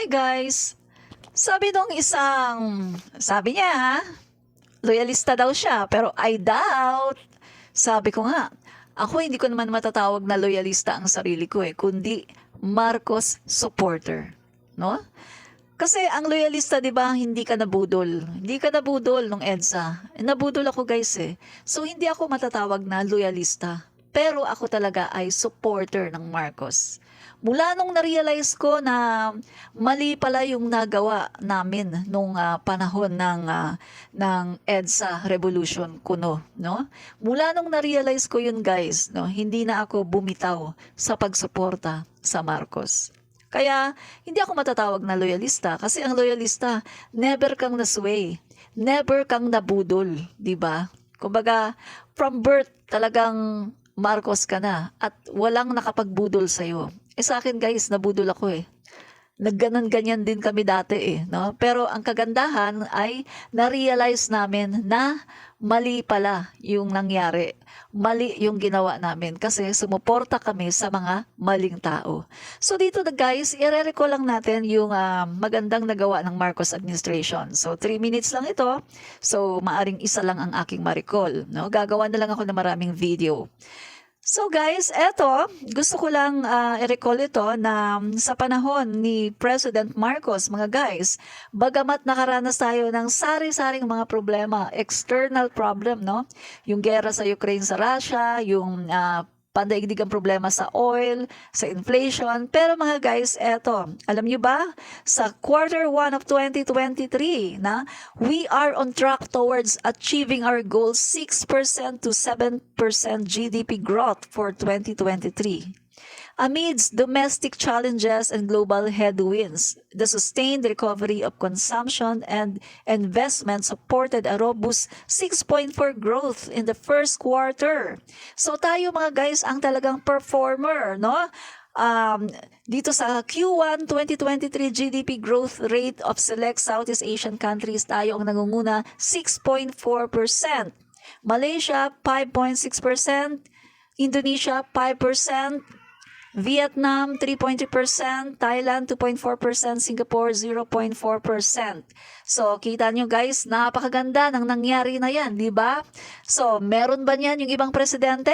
Hi guys! Sabi niya ha, loyalista daw siya, pero I doubt. Sabi ko nga, ako hindi ko naman matatawag na loyalista ang sarili ko kundi Marcos supporter. No? Kasi ang loyalista, 'di ba, hindi ka nabudol. Hindi ka nabudol nung EDSA. Nabudol ako guys So hindi ako matatawag na loyalista. Pero ako talaga ay supporter ng Marcos. Mula nung na-realize ko na mali pala yung nagawa namin nung panahon ng EDSA Revolution Kuno, no? Mula nung na-realize ko yun guys, no, hindi na ako bumitaw sa pagsuporta sa Marcos. Kaya hindi ako matatawag na loyalista kasi ang loyalista, never kang nasway, never kang nabudol, 'di ba? Kumbaga, from birth talagang Marcos ka na at walang nakapagbudol sa'yo. Sa akin guys, nabudol ako Nagganan-ganyan din kami dati no? Pero ang kagandahan ay na-realize namin na mali pala yung nangyari. Mali yung ginawa namin kasi sumuporta kami sa mga maling tao. So dito guys, i-recall lang natin yung magandang nagawa ng Marcos administration. So 3 minutes lang ito. So maaring isa lang ang aking ma-recall. No? Gagawa na lang ako ng maraming video. So guys, eto, gusto ko lang i-recall ito na sa panahon ni President Marcos, mga guys, bagamat nakaranas tayo ng sari-saring mga problema, external problem, no? Yung gera sa Ukraine sa Russia, yung pandaigdigang problema sa oil, sa inflation. Pero mga guys, eto, alam nyo ba, sa Q1 of 2023, we are on track towards achieving our goal 6% to 7% GDP growth for 2023. Amidst domestic challenges and global headwinds, the sustained recovery of consumption and investment supported a robust 6.4 growth in the first quarter. So tayo mga guys ang talagang performer, no? Dito sa Q1 2023 GDP growth rate of select Southeast Asian countries, tayo ang nangunguna 6.4%. Malaysia 5.6%, Indonesia 5%, Vietnam 3.3%, Thailand 2.4%, Singapore 0.4%. So, kita nyo guys, napakaganda ng nangyari na yan, di ba? So, meron ba niyan yung ibang presidente?